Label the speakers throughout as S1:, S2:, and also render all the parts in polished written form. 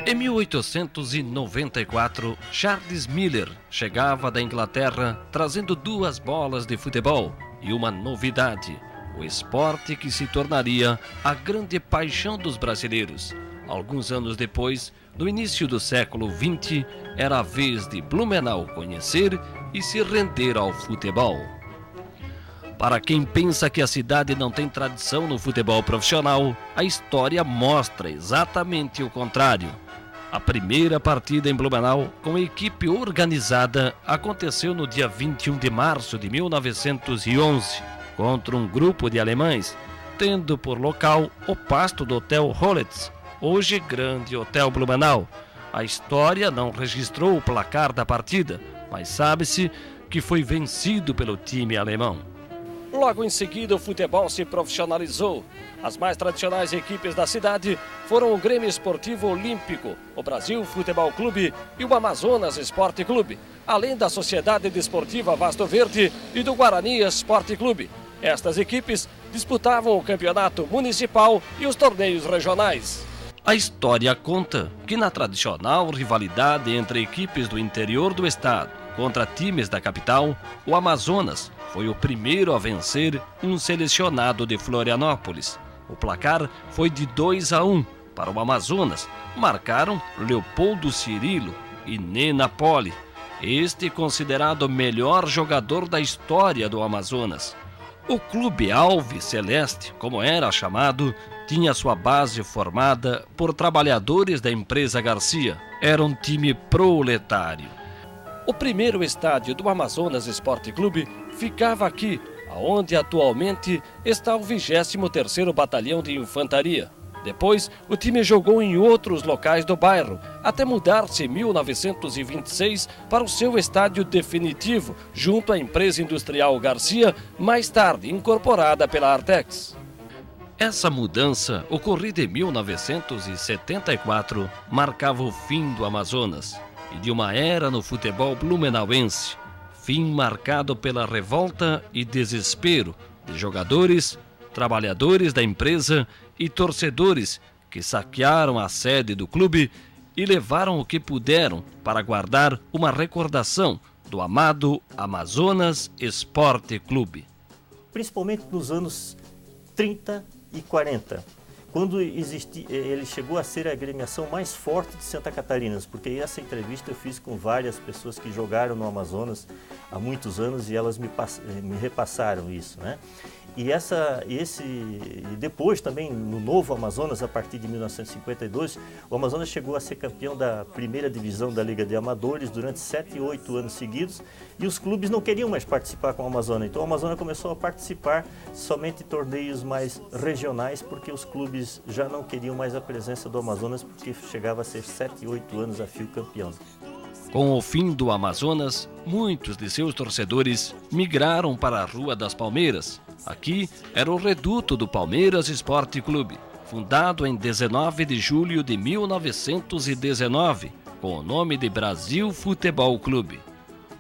S1: Em 1894, Charles Miller chegava da Inglaterra trazendo 2 bolas de futebol e uma novidade, o esporte que se tornaria a grande paixão dos brasileiros. Alguns anos depois, no início do século XX, era a vez de Blumenau conhecer e se render ao futebol. Para quem pensa que a cidade não tem tradição no futebol profissional, a história mostra exatamente o contrário. A primeira partida em Blumenau, com equipe organizada, aconteceu no dia 21 de março de 1911, contra um grupo de alemães, tendo por local o pasto do Hotel Hollitz, hoje Grande Hotel Blumenau. A história não registrou o placar da partida, mas sabe-se que foi vencido pelo time alemão. Logo em seguida, o futebol se profissionalizou. As mais tradicionais equipes da cidade foram o Grêmio Esportivo Olímpico, o Brasil Futebol Clube e o Amazonas Esporte Clube, além da Sociedade Desportiva Vasto Verde e do Guarani Esporte Clube. Estas equipes disputavam o campeonato municipal e os torneios regionais. A história conta que na tradicional rivalidade entre equipes do interior do estado contra times da capital, o Amazonas foi o primeiro a vencer um selecionado de Florianópolis. O placar foi de 2-1 para o Amazonas. Marcaram Leopoldo Cirilo e Nena Poli, este considerado o melhor jogador da história do Amazonas. O Clube Alves Celeste, como era chamado, tinha sua base formada por trabalhadores da empresa Garcia. Era um time proletário. O primeiro estádio do Amazonas Esporte Clube ficava aqui, onde atualmente está o 23º Batalhão de Infantaria. Depois, o time jogou em outros locais do bairro, até mudar-se em 1926 para o seu estádio definitivo, junto à empresa industrial Garcia, mais tarde incorporada pela Artex. Essa mudança, ocorrida em 1974, marcava o fim do Amazonas e de uma era no futebol blumenauense, fim marcado pela revolta e desespero de jogadores, trabalhadores da empresa e torcedores que saquearam a sede do clube e levaram o que puderam para guardar uma recordação do amado Amazonas Esporte Clube.
S2: Principalmente nos anos 30 e 40, quando ele chegou a ser a agremiação mais forte de Santa Catarina, porque essa entrevista eu fiz com várias pessoas que jogaram no Amazonas há muitos anos e elas me repassaram isso, né? E depois também no novo Amazonas, a partir de 1952, o Amazonas chegou a ser campeão da primeira divisão da Liga de Amadores durante 7 e 8 anos seguidos, e os clubes não queriam mais participar com o Amazonas. Então o Amazonas começou a participar somente em torneios mais regionais, porque os clubes já não queriam mais a presença do Amazonas, porque chegava a ser 7 e 8 anos a fio campeão.
S1: Com o fim do Amazonas, muitos de seus torcedores migraram para a Rua das Palmeiras. Aqui era o reduto do Palmeiras Esporte Clube, fundado em 19 de julho de 1919, com o nome de Brasil Futebol Clube.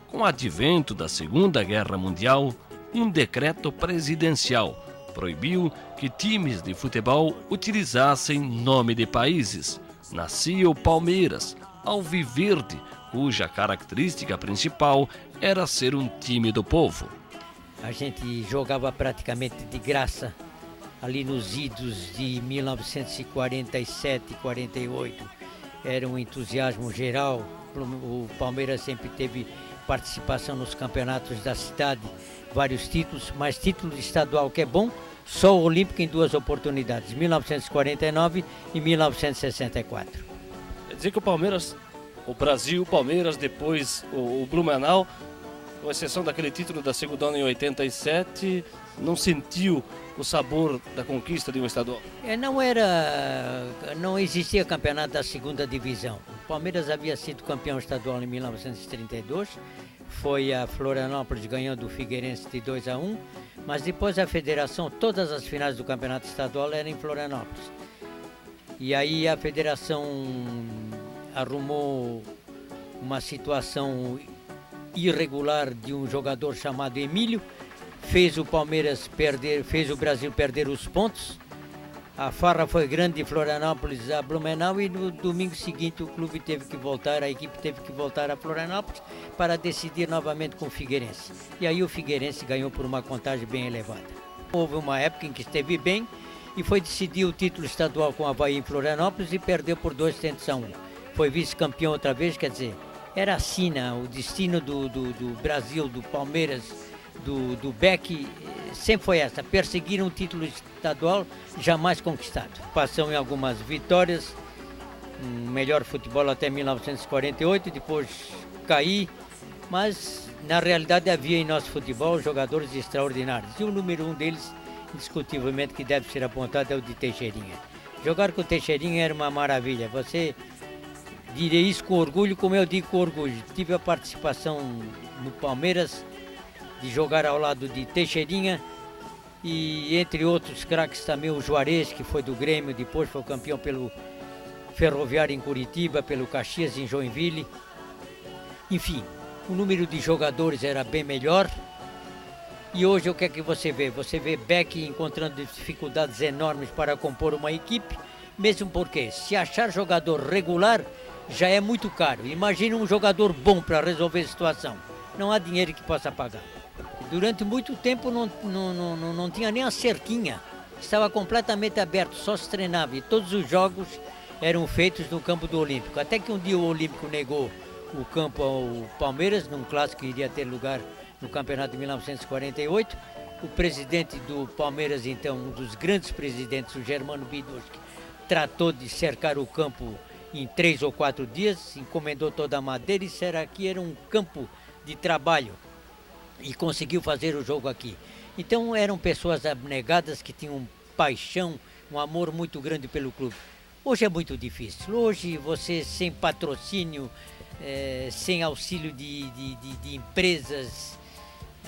S1: Com o advento da Segunda Guerra Mundial, um decreto presidencial proibiu que times de futebol utilizassem nome de países. Nascia o Palmeiras, alviverde, cuja característica principal era ser um time do povo.
S3: A gente jogava praticamente de graça ali nos idos de 1947 e 48. Era um entusiasmo geral. O Palmeiras sempre teve participação nos campeonatos da cidade, vários títulos, mas título estadual que é bom, só o Olímpico em 2 oportunidades, 1949 e 1964.
S1: Quer dizer que o Palmeiras, o Brasil, o Palmeiras, depois o Blumenau, com exceção daquele título da Segundona em 87, não sentiu o sabor da conquista de um estadual?
S3: Não existia campeonato da segunda divisão. O Palmeiras havia sido campeão estadual em 1932, foi a Florianópolis ganhando o Figueirense de 2-1, mas depois a federação, todas as finais do campeonato estadual eram em Florianópolis. E aí a federação arrumou uma situação irregular de um jogador chamado Emílio, fez o Palmeiras perder, fez o Brasil perder os pontos. A farra foi grande de Florianópolis a Blumenau e no domingo seguinte o clube teve que voltar, a equipe teve que voltar a Florianópolis para decidir novamente com o Figueirense. E aí o Figueirense ganhou por uma contagem bem elevada. Houve uma época em que esteve bem e foi decidir o título estadual com o Avaí em Florianópolis e perdeu por 2-1. Foi vice-campeão outra vez, quer dizer, era assim, né? O destino do Brasil, do Palmeiras, do Beck, sempre foi essa, perseguir um título estadual jamais conquistado. Passou em algumas vitórias, um melhor futebol até 1948, depois caí, mas na realidade havia em nosso futebol jogadores extraordinários. E o número um deles, indiscutivelmente, que deve ser apontado é o de Teixeirinha. Jogar com o Teixeirinha era uma maravilha. Você diria isso com orgulho, como eu digo com orgulho. Tive a participação no Palmeiras, de jogar ao lado de Teixeirinha e entre outros craques também o Juarez, que foi do Grêmio, depois foi campeão pelo Ferroviário em Curitiba, pelo Caxias em Joinville. Enfim, o número de jogadores era bem melhor. E hoje o que é que você vê? Você vê Beck encontrando dificuldades enormes para compor uma equipe, mesmo porque se achar jogador regular já é muito caro. Imagina um jogador bom para resolver a situação. Não há dinheiro que possa pagar. Durante muito tempo não tinha nem a cerquinha, estava completamente aberto, só se treinava e todos os jogos eram feitos no campo do Olímpico. Até que um dia o Olímpico negou o campo ao Palmeiras, num clássico que iria ter lugar no campeonato de 1948. O presidente do Palmeiras, então, um dos grandes presidentes, o Germano Bidowski, tratou de cercar o campo em 3 ou 4 dias, encomendou toda a madeira e será que era um campo de trabalho. E conseguiu fazer o jogo aqui. Então eram pessoas abnegadas que tinham paixão, um amor muito grande pelo clube. Hoje é muito difícil. Hoje você sem patrocínio, sem auxílio de empresas,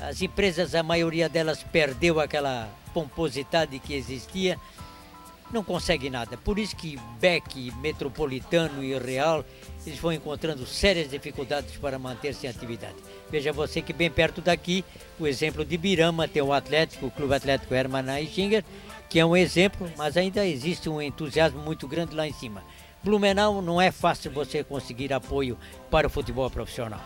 S3: as empresas, a maioria delas perdeu aquela pomposidade que existia, não consegue nada. Por isso que Beck, Metropolitano e Real, eles vão encontrando sérias dificuldades para manter-se em atividade. Veja você que bem perto daqui, o exemplo de Birama tem o Atlético, o Clube Atlético Hermann Aichinger, que é um exemplo, mas ainda existe um entusiasmo muito grande lá em cima. Blumenau não é fácil você conseguir apoio para o futebol profissional.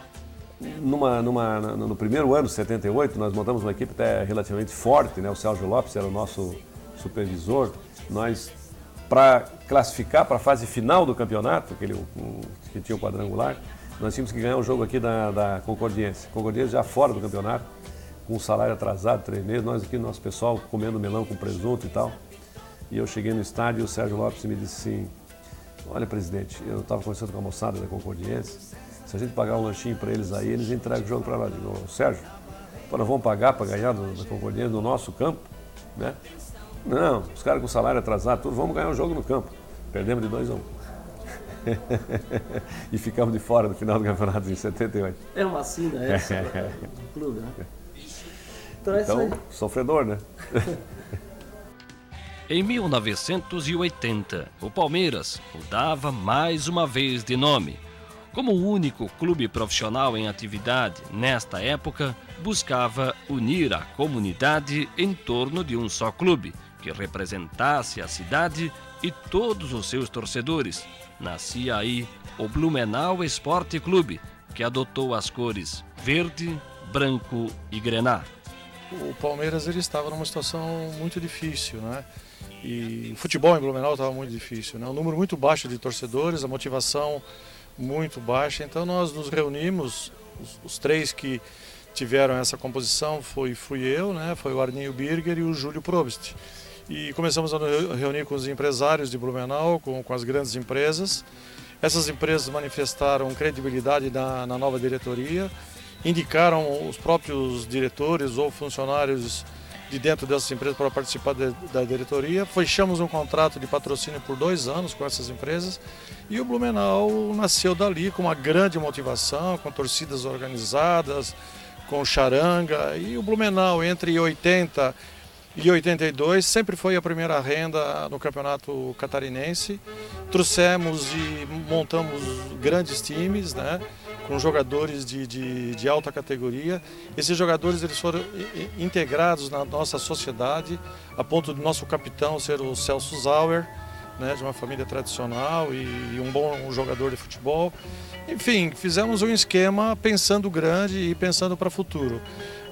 S4: No primeiro ano, 78, nós montamos uma equipe até relativamente forte, né? O Sérgio Lopes era o nosso supervisor. Nós, para classificar para a fase final do campeonato, que tinha o quadrangular, nós tínhamos que ganhar um jogo aqui da Concordiense. Concordiense já fora do campeonato, com um salário atrasado, 3 meses, nós aqui, nosso pessoal, comendo melão com presunto e tal. E eu cheguei no estádio e o Sérgio Lopes me disse assim: olha, presidente, eu estava conversando com a moçada da Concordiense, se a gente pagar um lanchinho para eles aí, eles entregam o jogo para lá. Eu digo: Sérgio, nós vamos pagar para ganhar da Concordiense no nosso campo, né? Não, os caras com salário atrasado, tudo, vamos ganhar o jogo no campo. Perdemos de 2-1. E ficamos de fora no final do campeonato em 78.
S5: É uma sina essa do clube, né?
S4: Então, sofredor, né?
S1: Em 1980, o Palmeiras mudava mais uma vez de nome. Como o único clube profissional em atividade nesta época, buscava unir a comunidade em torno de um só clube, que representasse a cidade e todos os seus torcedores. Nascia aí o Blumenau Esporte Clube, que adotou as cores verde, branco e grená.
S6: O Palmeiras ele estava numa situação muito difícil, né? E o futebol em Blumenau estava muito difícil, né? Um número muito baixo de torcedores, a motivação muito baixa. Então nós nos reunimos, os 3 que tiveram essa composição fui eu, né? Foi o Arninho Birger e o Júlio Probst. E começamos a reunir com os empresários de Blumenau, com as grandes empresas. Essas empresas manifestaram credibilidade na nova diretoria, indicaram os próprios diretores ou funcionários de dentro dessas empresas para participar da diretoria. Fechamos um contrato de patrocínio por 2 anos com essas empresas e o Blumenau nasceu dali com uma grande motivação, com torcidas organizadas, com charanga. E o Blumenau entre 80 e 82 sempre foi a primeira renda no campeonato catarinense. Trouxemos e montamos grandes times, né? com jogadores de alta categoria. Esses jogadores eles foram integrados na nossa sociedade, a ponto do nosso capitão ser o Celso Zauer, né, de uma família tradicional e um bom jogador de futebol. Enfim, fizemos um esquema pensando grande e pensando para o futuro.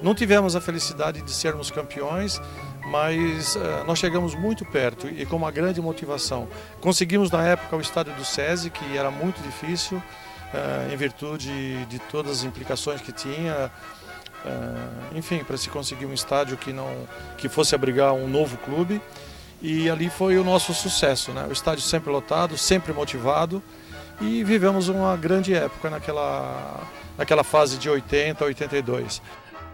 S6: Não tivemos a felicidade de sermos campeões, mas nós chegamos muito perto e com uma grande motivação. Conseguimos na época o estádio do SESI, que era muito difícil, em virtude de todas as implicações que tinha. Enfim, para se conseguir um estádio que fosse abrigar um novo clube. E ali foi o nosso sucesso, né? O estádio sempre lotado, sempre motivado, e vivemos uma grande época naquela fase de 80 a 82.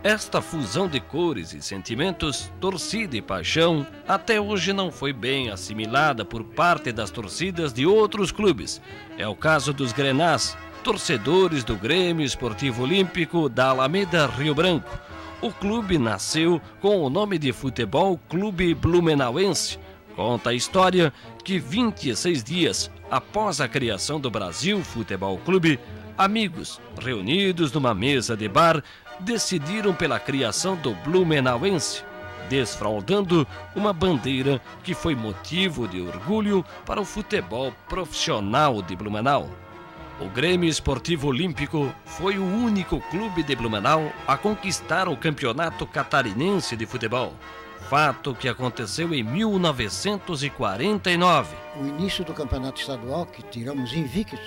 S1: Esta fusão de cores e sentimentos, torcida e paixão, até hoje não foi bem assimilada por parte das torcidas de outros clubes. É o caso dos grenás, torcedores do Grêmio Esportivo Olímpico da Alameda Rio Branco. O clube nasceu com o nome de Futebol Clube Blumenauense. Conta a história que 26 dias após a criação do Brasil Futebol Clube, amigos reunidos numa mesa de bar decidiram pela criação do Blumenauense, desfraldando uma bandeira que foi motivo de orgulho para o futebol profissional de Blumenau. O Grêmio Esportivo Olímpico foi o único clube de Blumenau a conquistar o Campeonato Catarinense de Futebol, fato que aconteceu em 1949.
S7: O início do Campeonato Estadual, que tiramos invicto,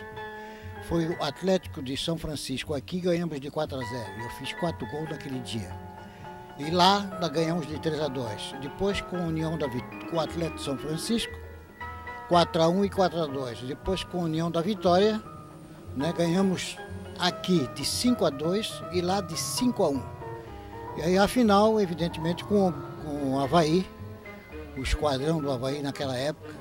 S7: foi o Atlético de São Francisco. Aqui ganhamos de 4-0, eu fiz 4 gols naquele dia. E lá ganhamos de 3-2. Depois com a União com o Atlético de São Francisco, 4-1 e 4-2. Depois com a União da Vitória, né, ganhamos aqui de 5-2 e lá de 5-1. E aí a final, evidentemente, com o Avaí, o esquadrão do Avaí naquela época,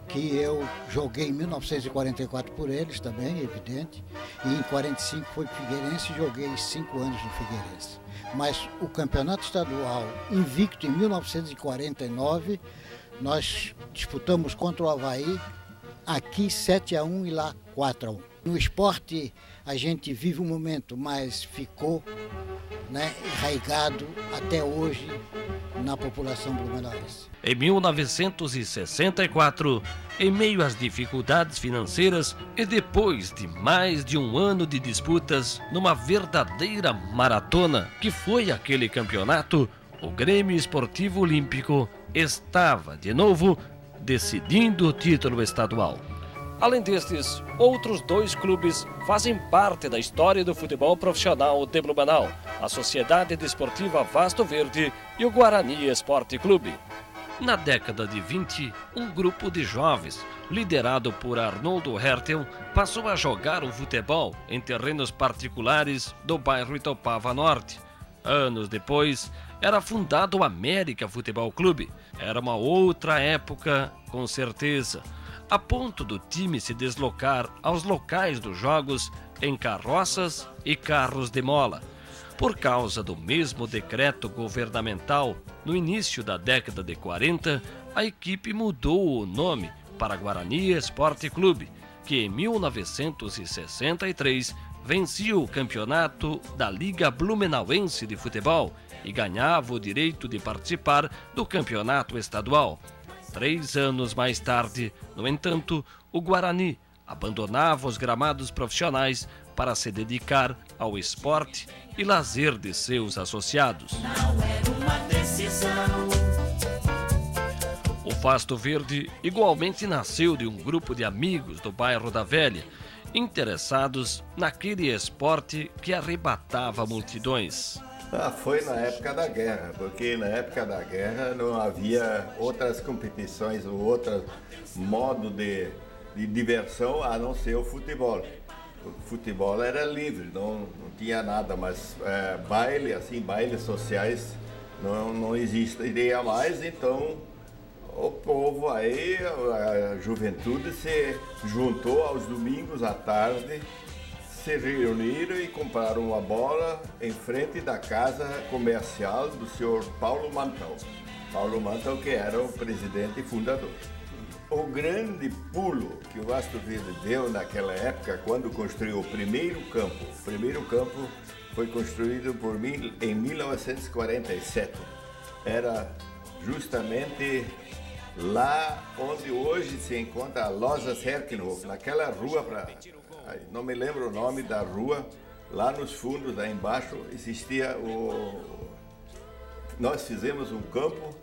S7: que eu joguei em 1944 por eles também, evidente, e em 45 foi Figueirense e joguei 5 anos no Figueirense. Mas o campeonato estadual invicto em 1949, nós disputamos contra o Avaí, aqui 7-1 e lá 4-1. No esporte a gente vive um momento, mas ficou, né, enraizado até hoje na população blumenauense.
S1: Em 1964, em meio às dificuldades financeiras e depois de mais de um ano de disputas numa verdadeira maratona que foi aquele campeonato, o Grêmio Esportivo Olímpico estava de novo decidindo o título estadual. Além destes, outros 2 clubes fazem parte da história do futebol profissional de Blumenau, a Sociedade Desportiva Vasto Verde e o Guarani Esporte Clube. Na década de 20, um grupo de jovens, liderado por Arnoldo Hertel, passou a jogar o futebol em terrenos particulares do bairro Itopava Norte. Anos depois, era fundado o América Futebol Clube. Era uma outra época, com certeza, a ponto do time se deslocar aos locais dos jogos em carroças e carros de mola. Por causa do mesmo decreto governamental, no início da década de 40, a equipe mudou o nome para Guarani Esporte Clube, que em 1963 vencia o campeonato da Liga Blumenauense de Futebol e ganhava o direito de participar do campeonato estadual. 3 anos mais tarde, no entanto, o Guarani abandonava os gramados profissionais para se dedicar ao esporte e lazer de seus associados.
S8: Não era uma decisão.
S1: O Vasto Verde igualmente nasceu de um grupo de amigos do bairro da Velha, interessados naquele esporte que arrebatava multidões.
S9: Foi na época da guerra, porque na época da guerra não havia outras competições ou outro modo de diversão a não ser o futebol. O futebol era livre, não tinha nada, mas bailes sociais não existiria mais, então o povo aí, a juventude se juntou aos domingos à tarde, se reuniram e compraram uma bola em frente da casa comercial do senhor Paulo Mantão. Paulo Mantão, que era o presidente e fundador. O grande pulo que o Vasco Verde deu naquela época, quando construiu o primeiro campo foi construído por mim em 1947. Era justamente lá onde hoje se encontra a Loja Herkenhof, naquela rua, não me lembro o nome da rua, lá nos fundos, lá embaixo, existia Nós fizemos um campo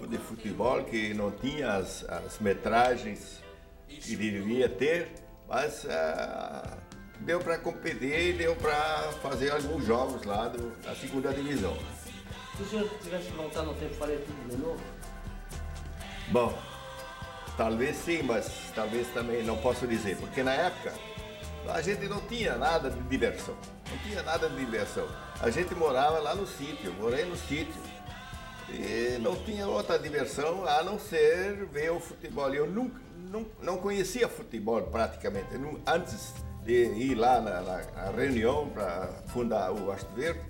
S9: de futebol que não tinha as metragens que devia ter, mas deu para competir e deu para fazer alguns jogos lá da segunda divisão.
S5: Se o senhor tivesse que voltar no tempo, faria tudo de novo?
S9: Bom, talvez sim, mas talvez também não posso dizer, porque na época a gente não tinha nada de diversão. A gente morava lá no sítio, morei no sítio. E não tinha outra diversão a não ser ver o futebol. Eu não conhecia futebol praticamente. Antes de ir lá na reunião para fundar o Vasco Verde,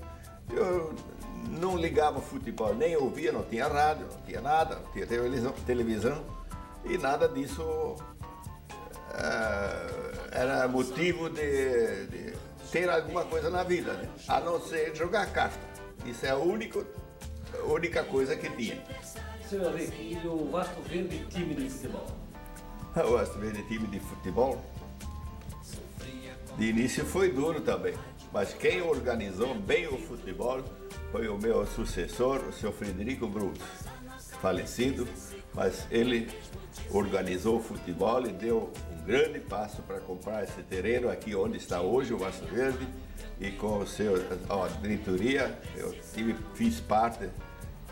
S9: eu não ligava ao futebol, nem ouvia, não tinha rádio, não tinha nada, não tinha televisão. E nada disso era motivo de ter alguma coisa na vida, né? A não ser jogar carta. Isso é a única coisa que tinha.
S5: Senhor Henrique, e o Vasco Verde time de futebol?
S9: O Vasco Verde time de futebol, de início foi duro também, mas quem organizou bem o futebol foi o meu sucessor, o senhor Frederico Bruto, falecido, mas ele organizou o futebol e deu um grande passo para comprar esse terreno aqui onde está hoje o Vasco Verde. E com a diretoria, eu fiz parte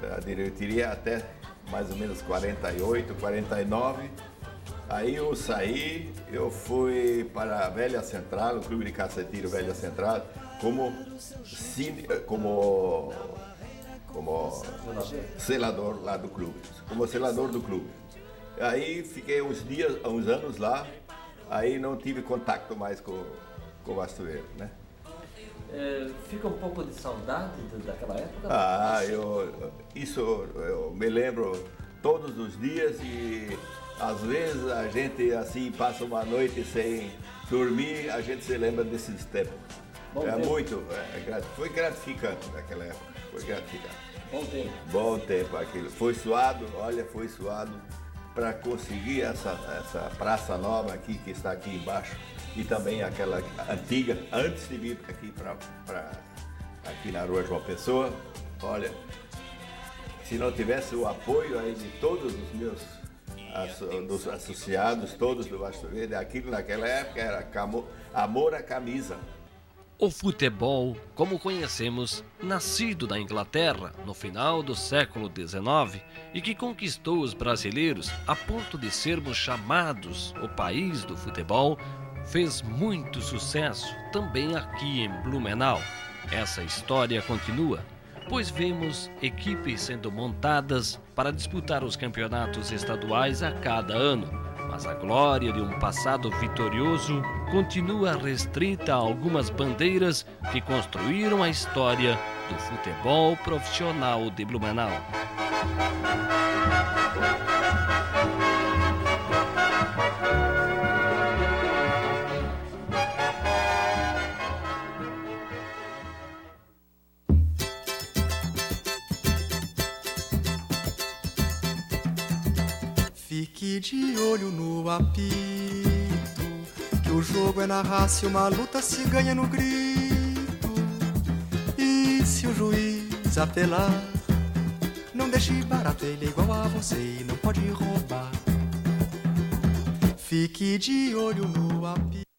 S9: da diretoria até mais ou menos 48, 49. Aí eu saí, eu fui para a Velha Central, o Clube de Cacetinho Velha Central, como selador lá do clube, Aí fiquei uns anos lá, aí não tive contato mais com o Vasco Verde, né?
S5: Fica um pouco de saudade daquela época?
S9: Eu me lembro todos os dias e às vezes a gente assim passa uma noite sem dormir, a gente se lembra desses tempos. Foi gratificante naquela época, foi gratificante. Bom tempo aquilo. Foi suado para conseguir essa praça nova aqui que está aqui embaixo. E também aquela antiga, antes de vir aqui aqui na Rua João Pessoa. Olha, se não tivesse o apoio aí de todos os meus dos associados, todos do Vasco Verde, aquilo naquela época era amor à camisa.
S1: O futebol, como conhecemos, nascido na Inglaterra no final do século XIX e que conquistou os brasileiros a ponto de sermos chamados o país do futebol, fez muito sucesso também aqui em Blumenau. Essa história continua, pois vemos equipes sendo montadas para disputar os campeonatos estaduais a cada ano, mas a glória de um passado vitorioso continua restrita a algumas bandeiras que construíram a história do futebol profissional de Blumenau.
S10: Fique de olho no apito, que o jogo é na raça e uma luta se ganha no grito. E se o juiz apelar, não deixe barato, ele é igual a você e não pode roubar. Fique de olho no apito.